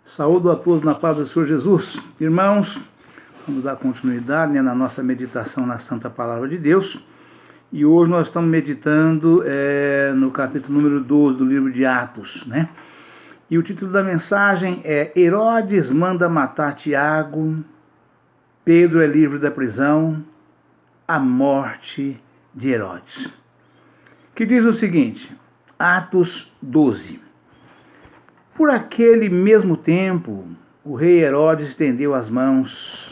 Saúdo a todos na paz do Senhor Jesus. Irmãos, vamos dar continuidade na nossa meditação na Santa Palavra de Deus. E hoje nós estamos meditando no capítulo número 12 do livro de Atos, né? E o título da mensagem é Herodes manda matar Tiago, Pedro é livre da prisão, a morte de Herodes. Que diz o seguinte, Atos 12. Por aquele mesmo tempo, o rei Herodes estendeu as mãos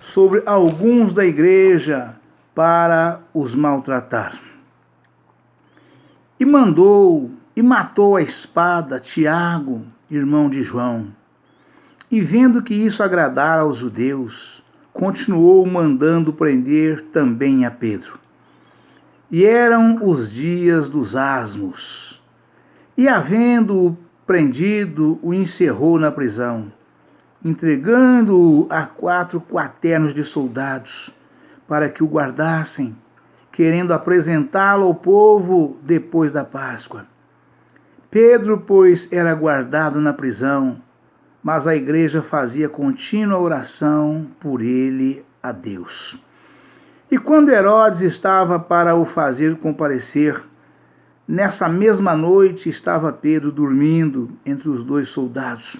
sobre alguns da igreja para os maltratar. E matou a espada Tiago, irmão de João. E vendo que isso agradara aos judeus, continuou mandando prender também a Pedro. E eram os dias dos asmos. E havendo-o prendido, o encerrou na prisão, entregando-o a 4 quaternos de soldados, para que o guardassem, querendo apresentá-lo ao povo depois da Páscoa. Pedro, pois, era guardado na prisão, mas a igreja fazia contínua oração por ele a Deus. E quando Herodes estava para o fazer comparecer, nessa mesma noite estava Pedro dormindo entre os 2 soldados,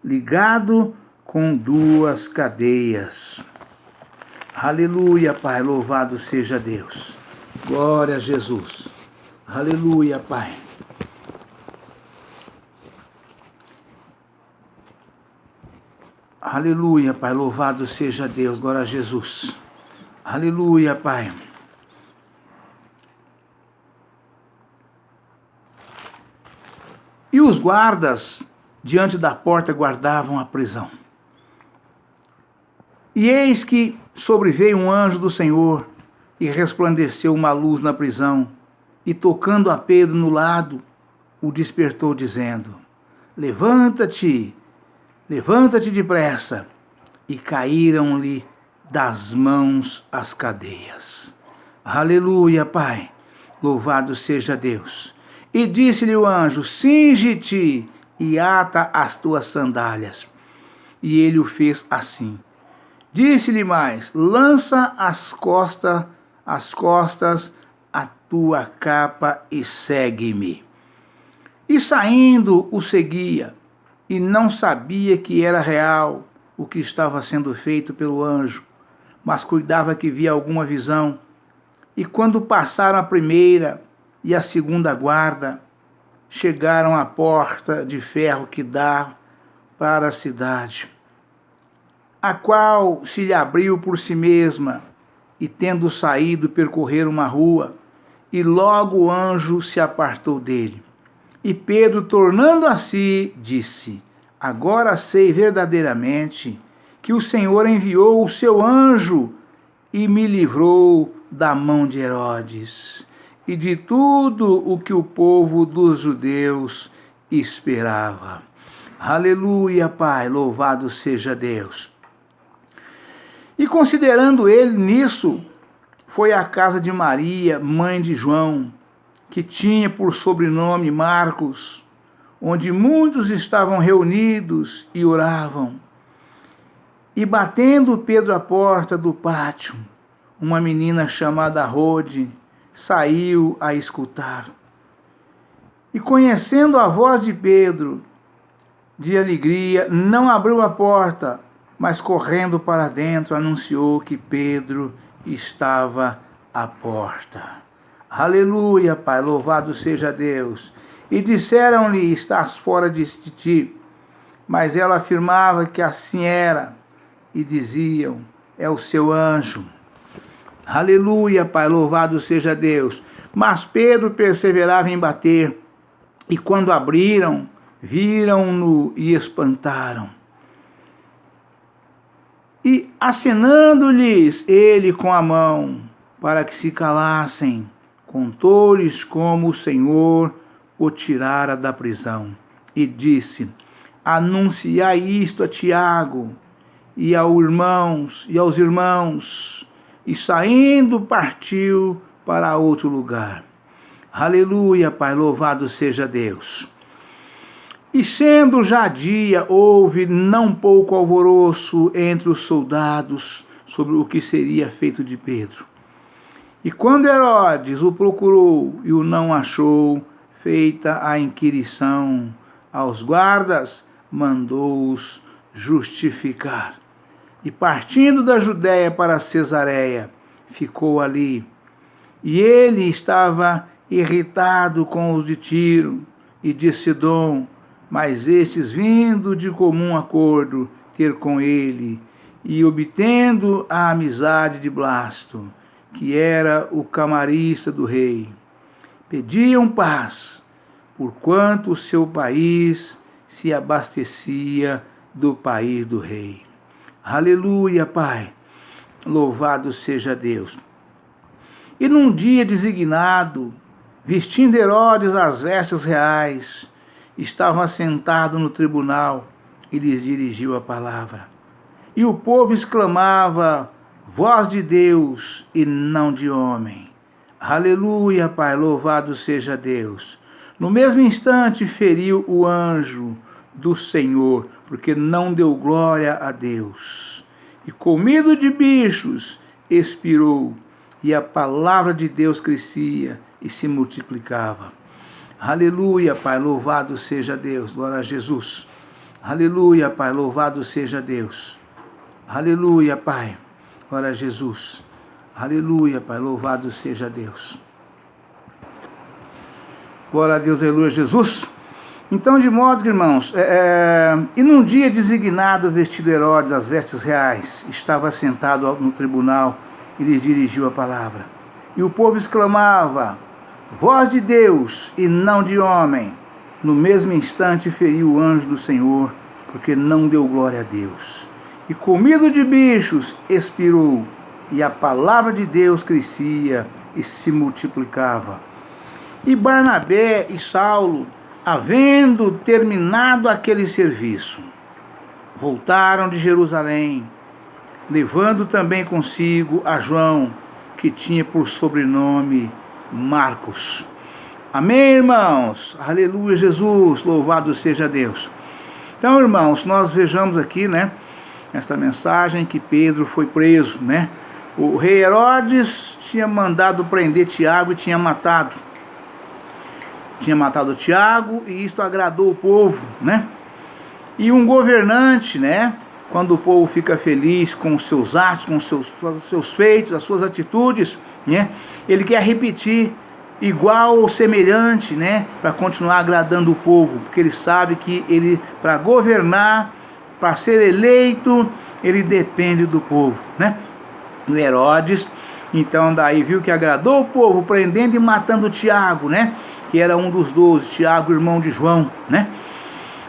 ligado com 2 cadeias. Aleluia, Pai, louvado seja Deus. Glória a Jesus. Aleluia, Pai. Aleluia, Pai, louvado seja Deus. Glória a Jesus. Aleluia, Pai. E os guardas diante da porta guardavam a prisão. E eis que sobreveio um anjo do Senhor e resplandeceu uma luz na prisão, e tocando a Pedro no lado, o despertou dizendo, levanta-te depressa. E caíram-lhe das mãos as cadeias. Aleluia, Pai, louvado seja Deus. E disse-lhe o anjo, cinge-te e ata as tuas sandálias. E ele o fez assim. Disse-lhe mais, lança às costas a tua capa e segue-me. E saindo o seguia, e não sabia que era real o que estava sendo feito pelo anjo, mas cuidava que via alguma visão. E quando passaram a primeira e a segunda guarda, chegaram à porta de ferro que dá para a cidade, a qual se lhe abriu por si mesma, e tendo saído percorreram uma rua, e logo o anjo se apartou dele. E Pedro, tornando a si, disse, agora sei verdadeiramente que o Senhor enviou o seu anjo e me livrou da mão de Herodes e de tudo o que o povo dos judeus esperava. Aleluia, Pai, louvado seja Deus. E considerando ele nisso, foi à casa de Maria, mãe de João, que tinha por sobrenome Marcos, onde muitos estavam reunidos e oravam. E batendo Pedro à porta do pátio, uma menina chamada Rode saiu a escutar. E conhecendo a voz de Pedro, de alegria, não abriu a porta, mas correndo para dentro anunciou que Pedro estava à porta. Aleluia, Pai, louvado seja Deus. E disseram-lhe, estás fora de ti. Mas ela afirmava que assim era, e diziam, é o seu anjo. Aleluia, Pai, louvado seja Deus. Mas Pedro perseverava em bater, e quando abriram, viram-no e espantaram. E acenando-lhes ele com a mão, para que se calassem, contou-lhes como o Senhor o tirara da prisão. E disse, anunciai isto a Tiago e aos irmãos. E saindo partiu para outro lugar. Aleluia, Pai, louvado seja Deus. E sendo já dia, houve não pouco alvoroço entre os soldados sobre o que seria feito de Pedro. E quando Herodes o procurou e o não achou, feita a inquirição aos guardas, mandou-os justificar. E partindo da Judéia para Cesareia, ficou ali. E ele estava irritado com os de Tiro e de Sidom, mas estes, vindo de comum acordo ter com ele, e obtendo a amizade de Blasto, que era o camarista do rei, pediam paz, porquanto o seu país se abastecia do país do rei. Aleluia, Pai, louvado seja Deus. E num dia designado, vestindo Herodes as vestes reais, estava assentado no tribunal e lhes dirigiu a palavra. E o povo exclamava: voz de Deus e não de homem. Aleluia, Pai, louvado seja Deus. No mesmo instante feriu o anjo do Senhor, porque não deu glória a Deus. E comido de bichos, expirou, e a palavra de Deus crescia e se multiplicava. Aleluia, Pai, louvado seja Deus. Glória a Jesus. Aleluia, Pai, louvado seja Deus. Aleluia, Pai. Glória a Jesus. Aleluia, Pai, louvado seja Deus. Glória a Deus, aleluia, Jesus. Então, de modo que, irmãos, e num dia designado, vestido Herodes as vestes reais, estava sentado no tribunal e lhes dirigiu a palavra. E o povo exclamava: voz de Deus e não de homem. No mesmo instante feriu o anjo do Senhor, porque não deu glória a Deus. E comido de bichos, expirou, e a palavra de Deus crescia e se multiplicava. E Barnabé e Saulo, havendo terminado aquele serviço, voltaram de Jerusalém, levando também consigo a João, que tinha por sobrenome Marcos. Amém, irmãos? Aleluia, Jesus, louvado seja Deus. Então, irmãos, nós vejamos aqui, nesta mensagem, que Pedro foi preso, O rei Herodes tinha mandado prender Tiago e tinha matado. Tinha matado Tiago, e isto agradou o povo, E um governante, quando o povo fica feliz com os seus atos, com os seus feitos, as suas atitudes, ele quer repetir igual ou semelhante, para continuar agradando o povo, porque ele sabe que ele, para governar, para ser eleito, ele depende do povo, O Herodes, então, daí viu que agradou o povo, prendendo e matando Tiago, que era um dos 12, Tiago, irmão de João,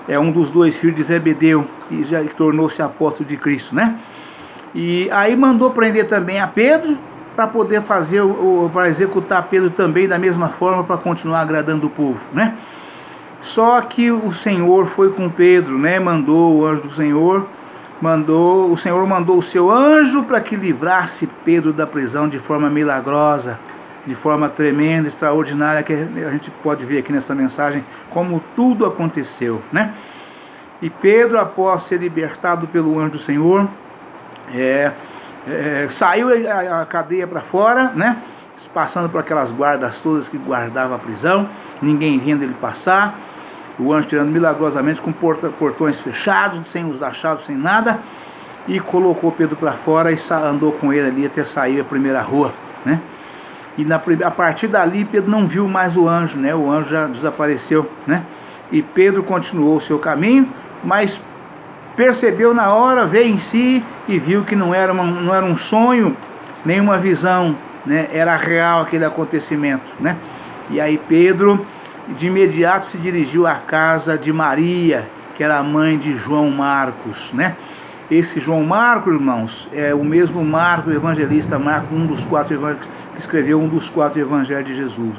É um dos 2 filhos de Zebedeu, e já tornou-se apóstolo de Cristo, E aí mandou prender também a Pedro, para poder fazer, para executar Pedro também da mesma forma, para continuar agradando o povo, Só que o Senhor foi com Pedro, Mandou o anjo do Senhor, o Senhor mandou o seu anjo para que livrasse Pedro da prisão de forma milagrosa, de forma tremenda, extraordinária, que a gente pode ver aqui nessa mensagem como tudo aconteceu, E Pedro, após ser libertado pelo anjo do Senhor, saiu a cadeia para fora, Passando por aquelas guardas todas que guardavam a prisão, ninguém vendo ele passar, o anjo tirando milagrosamente com portões fechados, sem usar chave, sem nada, e colocou Pedro para fora e andou com ele ali até sair a primeira rua, E a partir dali Pedro não viu mais o anjo, O anjo já desapareceu, E Pedro continuou o seu caminho, mas percebeu na hora, veio em si e viu que não era um sonho, nem uma visão, Era real aquele acontecimento, E aí Pedro, de imediato, se dirigiu à casa de Maria, que era a mãe de João Marcos, Esse João Marcos, irmãos, é o mesmo Marcos, o evangelista Marcos, um dos 4 evangelhos, que escreveu um dos 4 evangelhos de Jesus,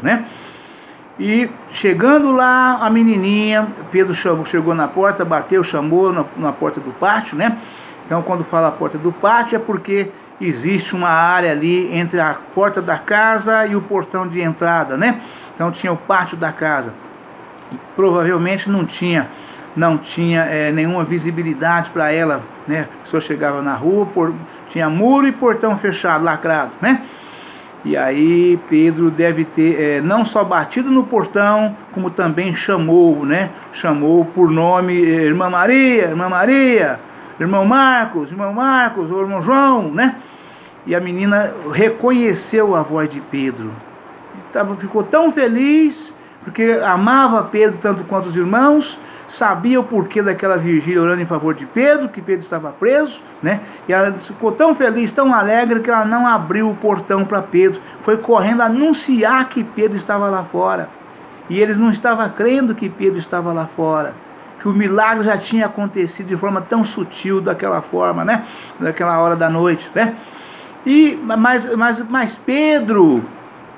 E chegando lá, a menininha, Pedro chegou na porta, bateu, chamou na porta do pátio, Então, quando fala a porta do pátio, é porque existe uma área ali entre a porta da casa e o portão de entrada, Então tinha o pátio da casa. E provavelmente não tinha não tinha nenhuma visibilidade para ela, né? A pessoa chegava na rua, tinha muro e portão fechado, lacrado, né? E aí Pedro deve ter não só batido no portão, como também chamou, né? Chamou por nome, irmã Maria, irmão Marcos, ou irmão João, né? E a menina reconheceu a voz de Pedro. Ficou tão feliz, porque amava Pedro tanto quanto os irmãos, sabia o porquê daquela vigília orando em favor de Pedro, que Pedro estava preso, né? E ela ficou tão feliz, tão alegre, que ela não abriu o portão para Pedro. Foi correndo anunciar que Pedro estava lá fora. E eles não estavam crendo que Pedro estava lá fora, que o milagre já tinha acontecido de forma tão sutil, daquela forma, né? Daquela hora da noite, né? Mas Pedro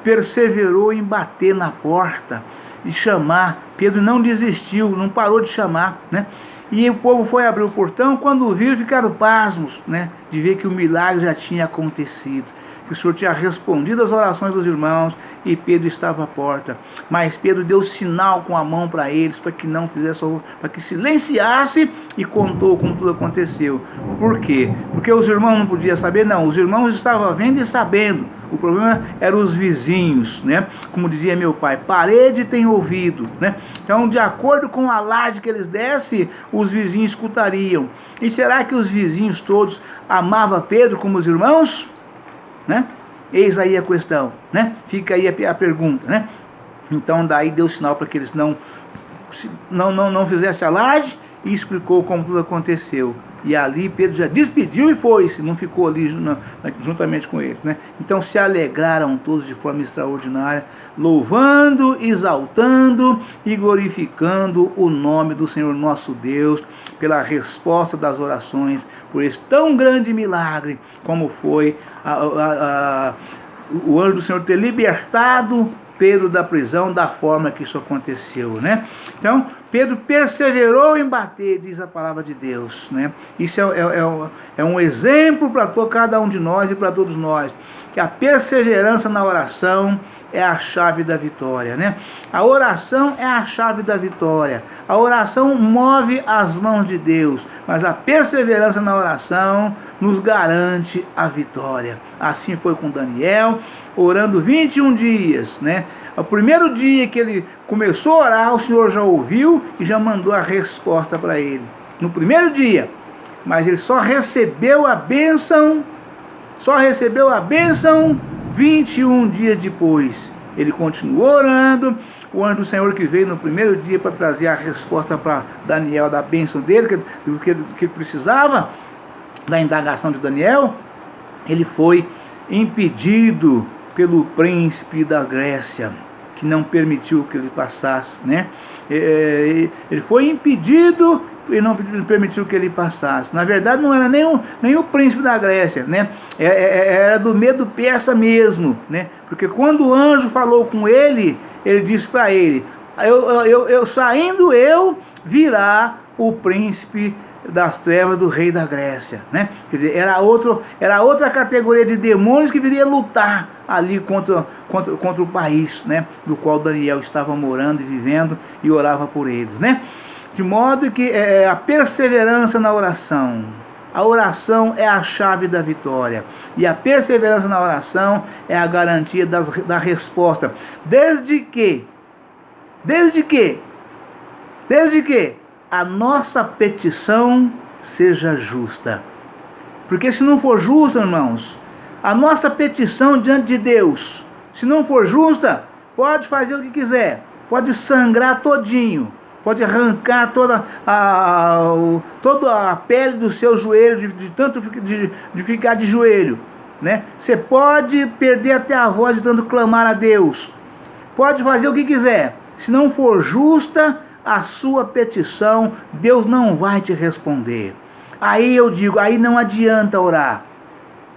perseverou em bater na porta e chamar. Pedro não desistiu, não parou de chamar, né? E o povo foi abrir o portão. Quando viram, ficaram pasmos, né? De ver que o milagre já tinha acontecido, que o Senhor tinha respondido às orações dos irmãos e Pedro estava à porta. Mas Pedro deu sinal com a mão para eles, para que não fizesse, para que silenciasse, e contou como tudo aconteceu. Por quê? Porque os irmãos não podiam saber? Não, os irmãos estavam vendo e sabendo. O problema eram os vizinhos, né? Como dizia meu pai, parede tem ouvido, né? Então, de acordo com o alarde que eles dessem, os vizinhos escutariam. E será que os vizinhos todos amavam Pedro como os irmãos? Né? Eis aí a questão, né? Fica aí a pergunta, né? Então daí deu sinal para que eles não fizessem alarde, e explicou como tudo aconteceu. E ali Pedro já despediu e foi-se, não ficou ali juntamente com eles, né? Então se alegraram todos de forma extraordinária, louvando, exaltando e glorificando o nome do Senhor nosso Deus, pela resposta das orações, por esse tão grande milagre como foi o anjo do Senhor ter libertado Pedro da prisão, da forma que isso aconteceu, né? Então, Pedro perseverou em bater, diz a palavra de Deus, né? Isso é um exemplo para cada um de nós e para todos nós, que a perseverança na oração é a chave da vitória, né? A oração é a chave da vitória. A oração move as mãos de Deus, mas a perseverança na oração nos garante a vitória. Assim foi com Daniel, orando 21 dias, né? O primeiro dia que ele começou a orar, o Senhor já ouviu e já mandou a resposta para ele. No primeiro dia, mas ele só recebeu a bênção 21 dias depois. Ele continuou orando. O anjo do Senhor que veio no primeiro dia para trazer a resposta para Daniel da bênção dele, que ele precisava, da indagação de Daniel, ele foi impedido pelo príncipe da Grécia, que não permitiu que ele passasse, né? Ele foi impedido e não permitiu que ele passasse. Na verdade, não era nem o príncipe da Grécia, né? Era do medo persa mesmo, né? Porque quando o anjo falou com ele, ele disse para ele: saindo virá o príncipe das trevas do rei da Grécia, né? Quer dizer, era outra categoria de demônios que viria lutar ali contra o país, né? Do qual Daniel estava morando e vivendo e orava por eles, né? De modo que a perseverança na oração. A oração é a chave da vitória. E a perseverança na oração é a garantia da resposta. Desde que a nossa petição seja justa. Porque se não for justa, irmãos, a nossa petição diante de Deus, se não for justa, pode fazer o que quiser, pode sangrar todinho, pode arrancar toda a pele do seu joelho, de tanto de ficar de joelho, né? Você pode perder até a voz de tanto clamar a Deus, pode fazer o que quiser, se não for justa a sua petição, Deus não vai te responder. Aí eu digo, aí não adianta orar.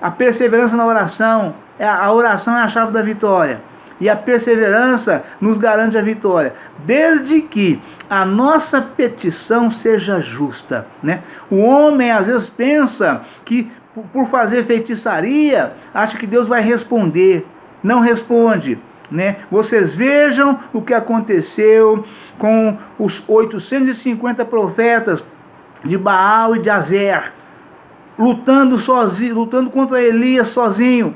A perseverança na oração, a oração é a chave da vitória. E a perseverança nos garante a vitória, desde que a nossa petição seja justa, né? O homem às vezes pensa que por fazer feitiçaria, acha que Deus vai responder. Não responde. né? Vocês vejam o que aconteceu com os 850 profetas de Baal e de Azer, lutando contra Elias sozinho,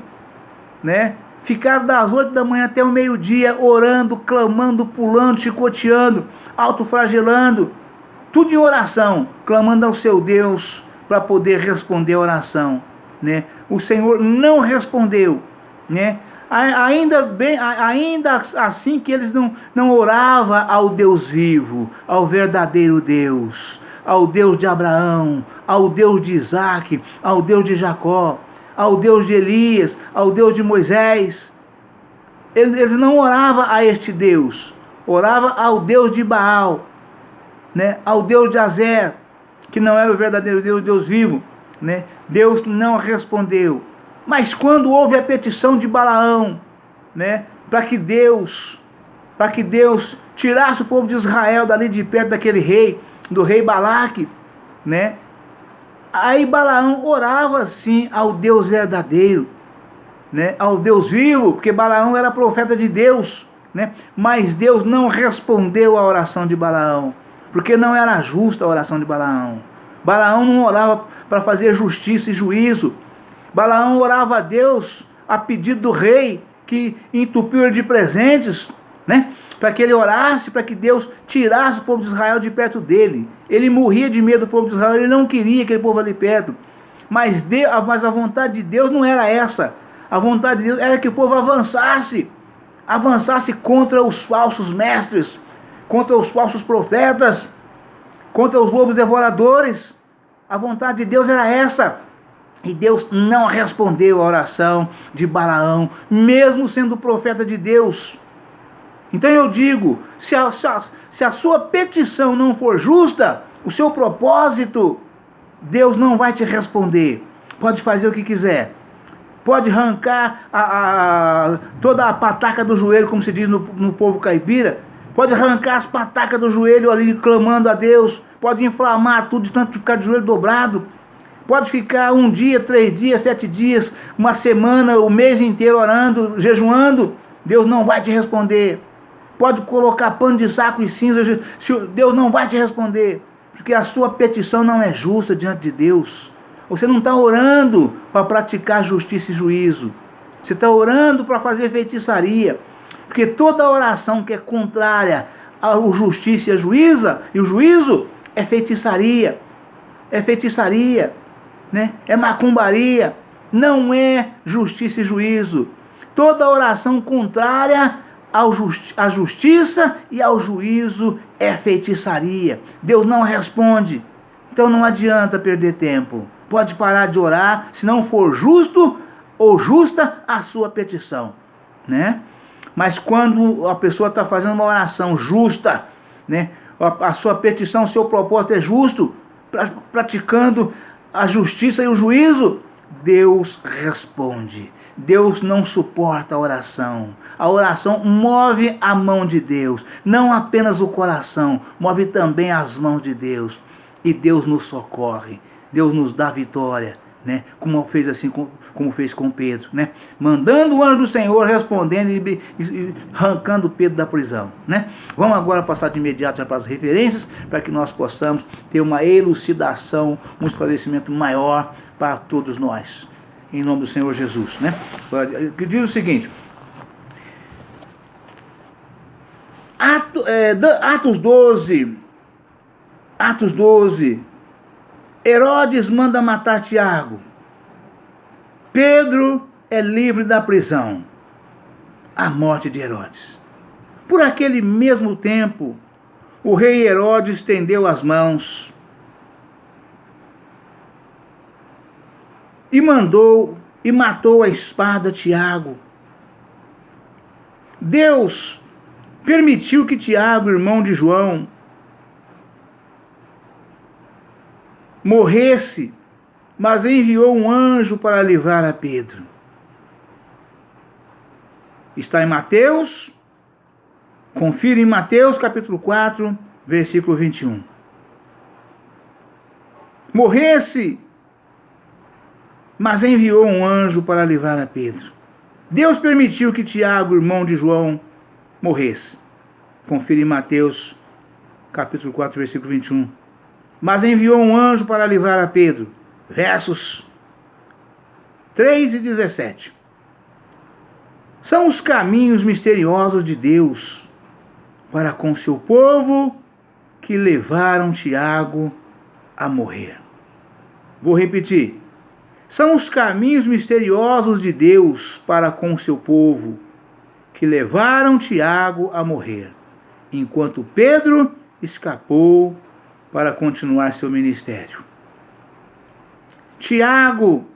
né? Ficaram das 8 da manhã até o meio-dia orando, clamando, pulando, chicoteando, autoflagelando, tudo em oração, clamando ao seu Deus para poder responder a oração, né? O Senhor não respondeu, né? Ainda assim que eles não oravam ao Deus vivo, ao verdadeiro Deus, ao Deus de Abraão, ao Deus de Isaac, ao Deus de Jacó, ao Deus de Elias, ao Deus de Moisés. Eles não oravam a este Deus, oravam ao Deus de Baal, né? Ao Deus de Azer, que não era o verdadeiro Deus, o Deus vivo, né? Deus não respondeu. Mas quando houve a petição de Balaão, né, para que Deus tirasse o povo de Israel dali de perto daquele rei, do rei Balaque, né? Aí Balaão orava sim ao Deus verdadeiro, né, ao Deus vivo, porque Balaão era profeta de Deus, né? Mas Deus não respondeu à oração de Balaão, porque não era justa a oração de Balaão. Balaão não orava para fazer justiça e juízo. Balaão orava a Deus a pedido do rei, que entupiu ele de presentes, né? Para que ele orasse, para que Deus tirasse o povo de Israel de perto dele. Ele morria de medo do povo de Israel, ele não queria aquele povo ali perto. Mas a vontade de Deus não era essa. A vontade de Deus era que o povo avançasse contra os falsos mestres, contra os falsos profetas, contra os lobos devoradores. A vontade de Deus era essa. E Deus não respondeu a oração de Balaão, mesmo sendo profeta de Deus. Então eu digo, se a sua petição não for justa, o seu propósito, Deus não vai te responder. Pode fazer o que quiser. Pode arrancar toda a pataca do joelho, como se diz no povo caipira. Pode arrancar as patacas do joelho ali, clamando a Deus. Pode inflamar tudo, de tanto ficar de joelho dobrado. Pode ficar 1 dia, 3 dias, 7 dias, uma semana, o mês inteiro orando, jejuando. Deus não vai te responder. Pode colocar pano de saco e cinza, Deus não vai te responder. Porque a sua petição não é justa diante de Deus. Você não está orando para praticar justiça e juízo. Você está orando para fazer feitiçaria. Porque toda oração que é contrária à justiça e o juízo é feitiçaria. É feitiçaria, né? É macumbaria. Não é justiça e juízo. Toda oração contrária à justiça e ao juízo é feitiçaria. Deus não responde. Então não adianta perder tempo. Pode parar de orar se não for justo ou justa a sua petição, né? Mas quando a pessoa está fazendo uma oração justa, né? A sua petição, o seu propósito é justo, praticando a justiça e o juízo, Deus responde. Deus não suporta a oração. A oração move a mão de Deus, não apenas o coração, move também as mãos de Deus. E Deus nos socorre, Deus nos dá vitória, né? Como fez com Pedro, né? Mandando o anjo do Senhor respondendo e arrancando Pedro da prisão, né? Vamos agora passar de imediato para as referências, para que nós possamos ter uma elucidação, um esclarecimento maior para todos nós. Em nome do Senhor Jesus, né? Que diz o seguinte: Atos 12. Herodes manda matar Tiago. Pedro é livre da prisão. A morte de Herodes. Por aquele mesmo tempo, o rei Herodes estendeu as mãos e matou a espada Tiago. Deus permitiu que Tiago, irmão de João, morresse, mas enviou um anjo para livrar a Pedro. Está em Mateus, confira em Mateus capítulo 4, versículo 21. Morresse, mas enviou um anjo para livrar a Pedro. Deus permitiu que Tiago, irmão de João, morresse. Confira em Mateus, capítulo 4, versículo 21. Mas enviou um anjo para livrar a Pedro. Versos 3 e 17. São os caminhos misteriosos de Deus para com seu povo que levaram Tiago a morrer. Vou repetir. São os caminhos misteriosos de Deus para com seu povo que levaram Tiago a morrer, enquanto Pedro escapou para continuar seu ministério. Tiago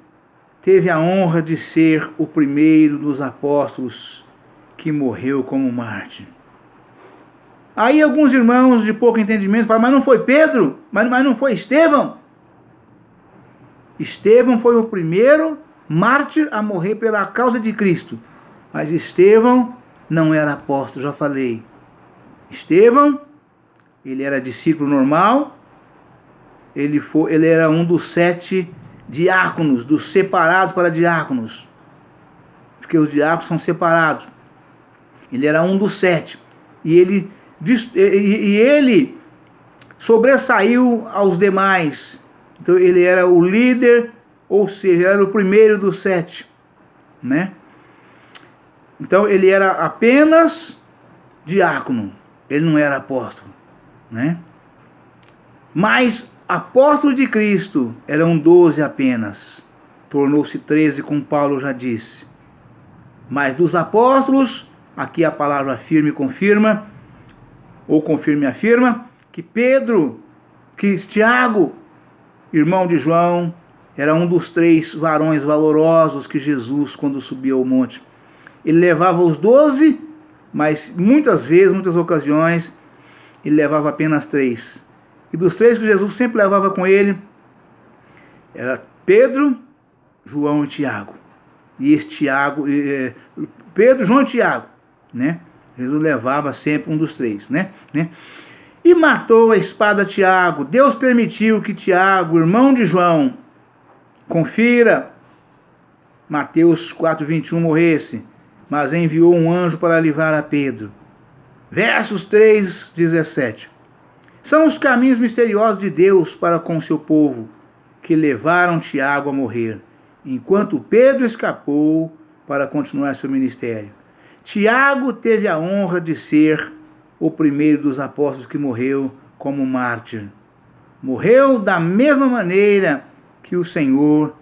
teve a honra de ser o primeiro dos apóstolos que morreu como mártir. Aí alguns irmãos de pouco entendimento falam, mas não foi Pedro? Mas não foi Estevão? Estevão foi o primeiro mártir a morrer pela causa de Cristo. Mas Estevão não era apóstolo, já falei. Estevão, ele era discípulo normal, ele era um dos 7 diáconos, dos separados para diáconos. Porque os diáconos são separados. Ele era um dos 7. E ele sobressaiu aos demais. Então ele era o líder, ou seja, era o primeiro dos 7, né? Então ele era apenas diácono, ele não era apóstolo, né? Mas apóstolo de Cristo eram 12 apenas, tornou-se 13, como Paulo já disse. Mas dos apóstolos, aqui a palavra firme confirma, ou confirma e afirma, que Tiago, irmão de João, era um dos 3 varões valorosos que Jesus, quando subiu ao monte, ele levava os 12, mas muitas ocasiões, ele levava apenas 3. E dos 3 que Jesus sempre levava com ele, era Pedro, João e Tiago. E esse Tiago, Pedro, João e Tiago, né? Jesus levava sempre um dos 3, né? E matou a espada Tiago. Deus permitiu que Tiago, irmão de João, confira, Mateus 4:21, morresse, mas enviou um anjo para livrar a Pedro. Versos 3:17. São os caminhos misteriosos de Deus para com seu povo, que levaram Tiago a morrer, enquanto Pedro escapou para continuar seu ministério. Tiago teve a honra de ser o primeiro dos apóstolos que morreu como mártir. Morreu da mesma maneira que o Senhor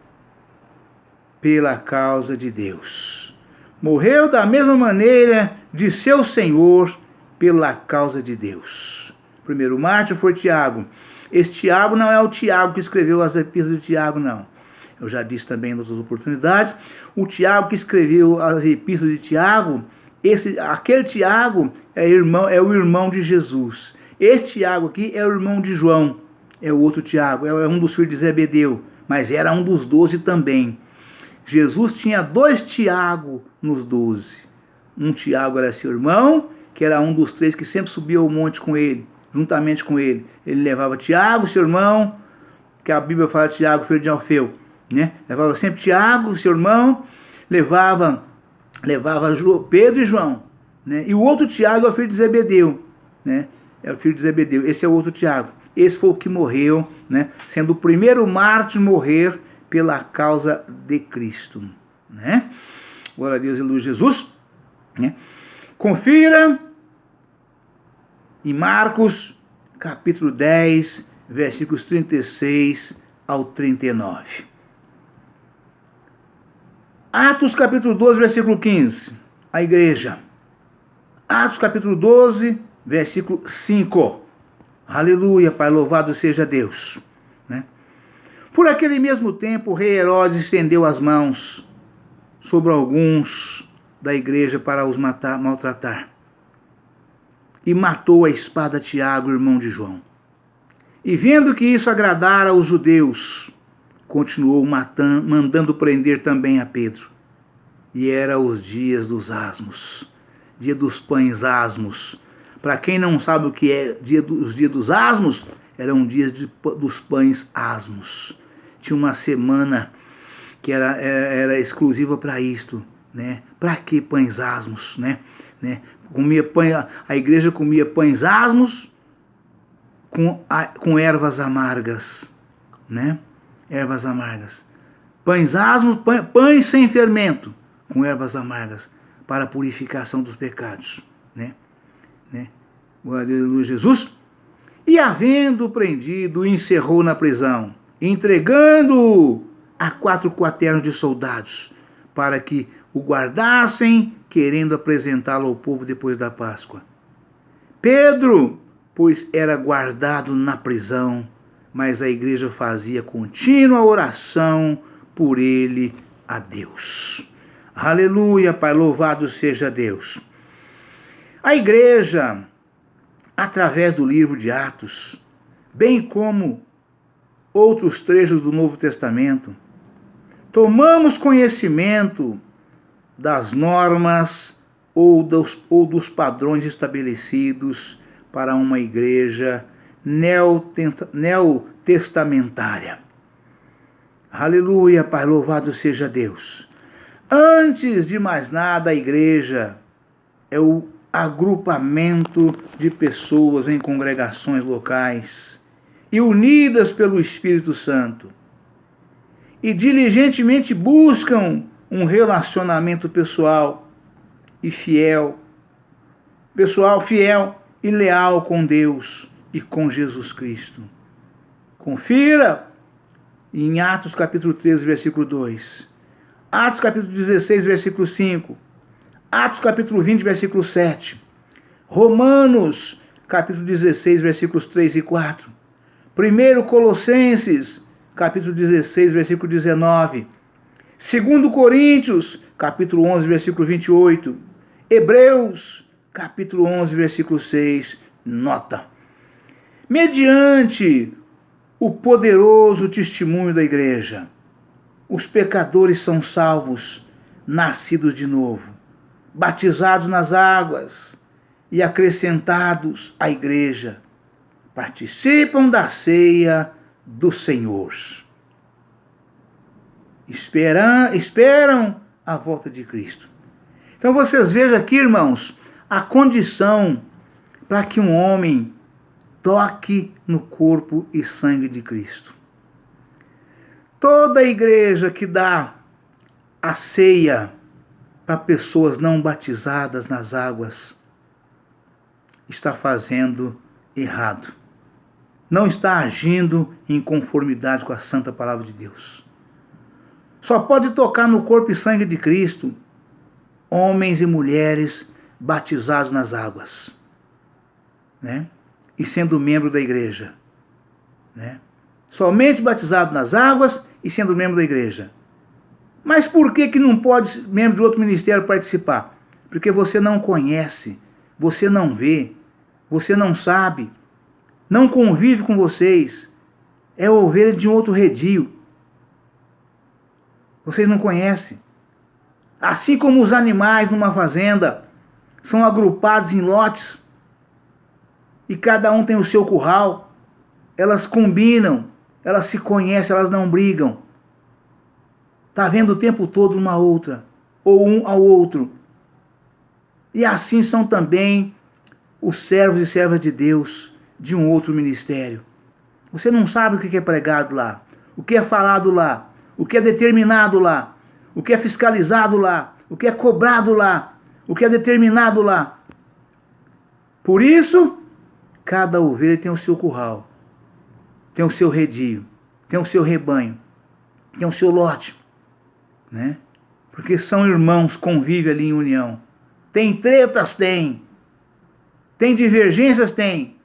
pela causa de Deus. Morreu da mesma maneira de seu Senhor pela causa de Deus. O primeiro mártir foi Tiago. Esse Tiago não é o Tiago que escreveu as epístolas de Tiago, não. Eu já disse também em outras oportunidades. O Tiago que escreveu as epístolas de Tiago, aquele Tiago é o irmão de Jesus. Este Tiago aqui é o irmão de João. É o outro Tiago, é um dos filhos de Zebedeu, mas era um dos 12 também. Jesus tinha 2 Tiago nos 12. Um Tiago era seu irmão, que era um dos 3 que sempre subia ao monte com ele, juntamente com ele. Ele levava Tiago, seu irmão, que a Bíblia fala Tiago, filho de Alfeu, né? Levava sempre Tiago, seu irmão, levava Pedro e João, né? E o outro Tiago é o filho de Zebedeu, né? É o filho de Zebedeu. Esse é o outro Tiago. Esse foi o que morreu, né? Sendo o primeiro mártir a morrer pela causa de Cristo, né? Glória a Deus e luz Jesus, né? Confira em Marcos, capítulo 10, versículos 36 ao 39. Atos, capítulo 12, versículo 15. A igreja. Atos, capítulo 12, versículo 5. Aleluia, Pai, louvado seja Deus, né? Por aquele mesmo tempo, o rei Herodes estendeu as mãos sobre alguns da igreja para os maltratar. E matou a espada Tiago, irmão de João. E vendo que isso agradara aos judeus, continuou mandando prender também a Pedro. E era os dias dos asmos, dia dos pães asmos. Para quem não sabe o que é os dias dos asmos, eram dias dos pães asmos. Tinha uma semana que era exclusiva para isto, né? Para que pães asmos, né? A igreja comia pães asmos com ervas amargas, né? Ervas amargas. Pães asmos, pães sem fermento, com ervas amargas, para a purificação dos pecados, né? Aleluia, Jesus. E havendo prendido, encerrou na prisão, entregando-o a 4 quaternos de soldados, para que o guardassem, querendo apresentá-lo ao povo depois da Páscoa. Pedro, pois era guardado na prisão, mas a igreja fazia contínua oração por ele a Deus. Aleluia, Pai, louvado seja Deus. A igreja, através do livro de Atos, bem como outros trechos do Novo Testamento, tomamos conhecimento das normas ou dos padrões estabelecidos para uma igreja neotestamentária. Aleluia, Pai, louvado seja Deus. Antes de mais nada, a igreja é o agrupamento de pessoas em congregações locais e unidas pelo Espírito Santo e diligentemente buscam um relacionamento pessoal fiel e leal com Deus e com Jesus Cristo. Confira em Atos capítulo 13, versículo 2, Atos capítulo 16, versículo 5, Atos capítulo 20, versículo 7, Romanos capítulo 16, versículos 3 e 4, 1 Colossenses capítulo 16, versículo 19, 2 Coríntios capítulo 11, versículo 28, Hebreus capítulo 11, versículo 6, nota. Mediante o poderoso testemunho da igreja, os pecadores são salvos, nascidos de novo, batizados nas águas e acrescentados à igreja, participam da ceia do Senhor. Esperam a volta de Cristo. Então vocês vejam aqui, irmãos, a condição para que um homem toque no corpo e sangue de Cristo. Toda igreja que dá a ceia para pessoas não batizadas nas águas está fazendo errado. Não está agindo em conformidade com a santa palavra de Deus. Só pode tocar no corpo e sangue de Cristo homens e mulheres batizados nas águas, né? E sendo membro da igreja, né? Somente batizado nas águas e sendo membro da igreja. Mas por que não pode membro de outro ministério participar? Porque você não conhece, você não vê, você não sabe, não convive com vocês, é ovelha de um outro redil. Vocês não conhecem. Assim como os animais numa fazenda são agrupados em lotes e cada um tem o seu curral, elas combinam, elas se conhecem, elas não brigam. Está vendo o tempo todo uma outra, ou um ao outro. E assim são também os servos e servas de Deus de um outro ministério. Você não sabe o que é pregado lá, o que é falado lá, o que é determinado lá, o que é fiscalizado lá, o que é cobrado lá, o que é determinado lá. Por isso, cada ovelha tem o seu curral, tem o seu redil, tem o seu rebanho, tem o seu lote, né? Porque são irmãos, convivem ali em união. Tem tretas? Tem. Tem divergências? Tem.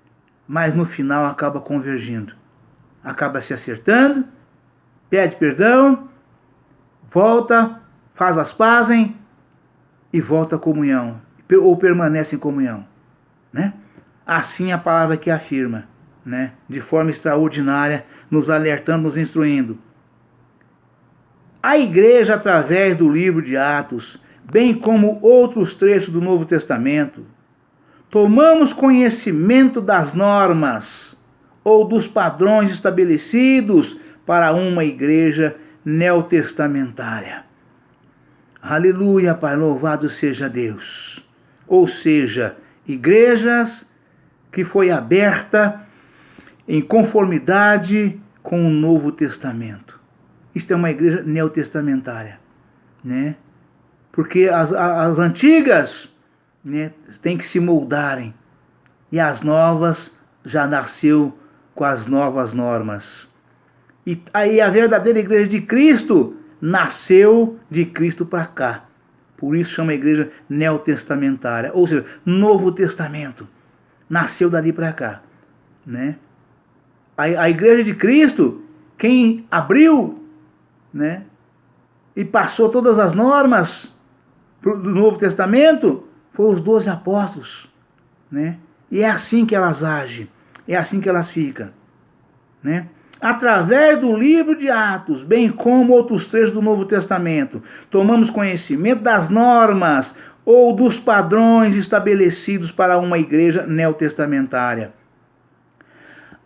Mas no final acaba convergindo. Acaba se acertando, pede perdão, volta, faz as pazes e volta à comunhão. Ou permanece em comunhão, né? Assim a palavra que afirma, né? De forma extraordinária, nos alertando, nos instruindo. A igreja, através do livro de Atos, bem como outros trechos do Novo Testamento, tomamos conhecimento das normas ou dos padrões estabelecidos para uma igreja neotestamentária. Aleluia, Pai, louvado seja Deus. Ou seja, igrejas que foi aberta em conformidade com o Novo Testamento. Isto é uma igreja neotestamentária, né? Porque as antigas, né, têm que se moldarem, e as novas já nasceu com as novas normas. E aí a verdadeira igreja de Cristo nasceu de Cristo para cá. Por isso chama a igreja neotestamentária, ou seja, Novo Testamento. Nasceu dali para cá, né? A igreja de Cristo, quem abriu, né, e passou todas as normas do Novo Testamento, foram os 12 apóstolos, né? E é assim que elas agem, é assim que elas ficam, né? Através do livro de Atos, bem como outros trechos do Novo Testamento, tomamos conhecimento das normas ou dos padrões estabelecidos para uma igreja neotestamentária.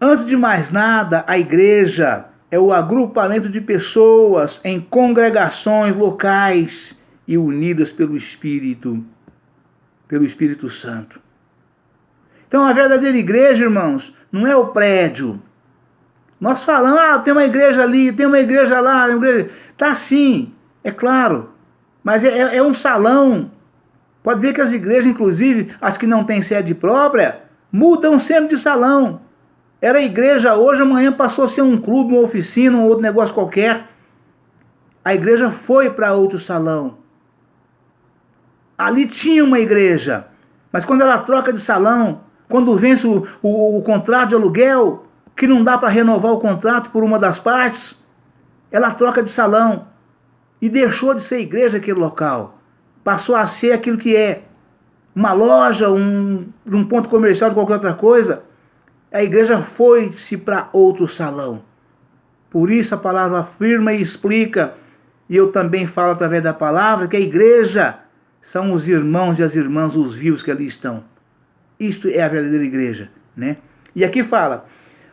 Antes de mais nada, a igreja é o agrupamento de pessoas em congregações locais e unidas pelo Espírito Santo. Então a verdadeira igreja, irmãos, não é o prédio. Nós falamos, tem uma igreja ali, tem uma igreja lá, tem uma igreja... Tá sim, é claro, mas é um salão. Pode ver que as igrejas, inclusive as que não têm sede própria, mudam sempre de salão. Era igreja hoje, amanhã passou a ser um clube, uma oficina, um outro negócio qualquer. A igreja foi para outro salão. Ali tinha uma igreja, mas quando ela troca de salão, quando vence o contrato de aluguel, que não dá para renovar o contrato por uma das partes, ela troca de salão e deixou de ser igreja aquele local. Passou a ser aquilo que é, uma loja, um ponto comercial de qualquer outra coisa. A igreja foi-se para outro salão. Por isso a palavra afirma e explica, e eu também falo através da palavra, que a igreja são os irmãos e as irmãs, os vivos que ali estão. Isto é a verdadeira igreja, né? E aqui fala,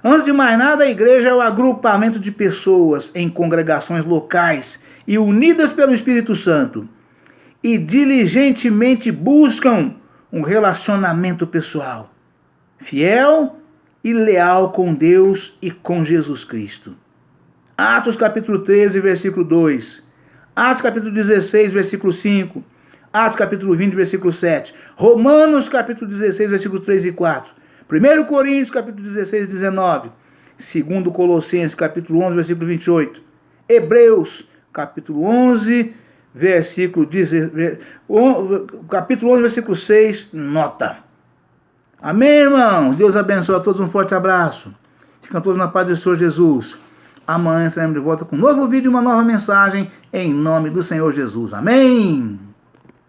antes de mais nada, a igreja é o agrupamento de pessoas em congregações locais e unidas pelo Espírito Santo, e diligentemente buscam um relacionamento pessoal, fiel e leal com Deus e com Jesus Cristo. Atos capítulo 13, versículo 2. Atos capítulo 16, versículo 5. Atos capítulo 20, versículo 7. Romanos capítulo 16, versículos 3 e 4. 1 Coríntios capítulo 16, 19. 2 Colossenses capítulo 11, versículo 28. Hebreus capítulo 11, capítulo 11, versículo 6. Nota. Amém, irmãos? Deus abençoe a todos, um forte abraço. Ficam todos na paz do Senhor Jesus. Amanhã estaremos de volta com um novo vídeo e uma nova mensagem, em nome do Senhor Jesus. Amém?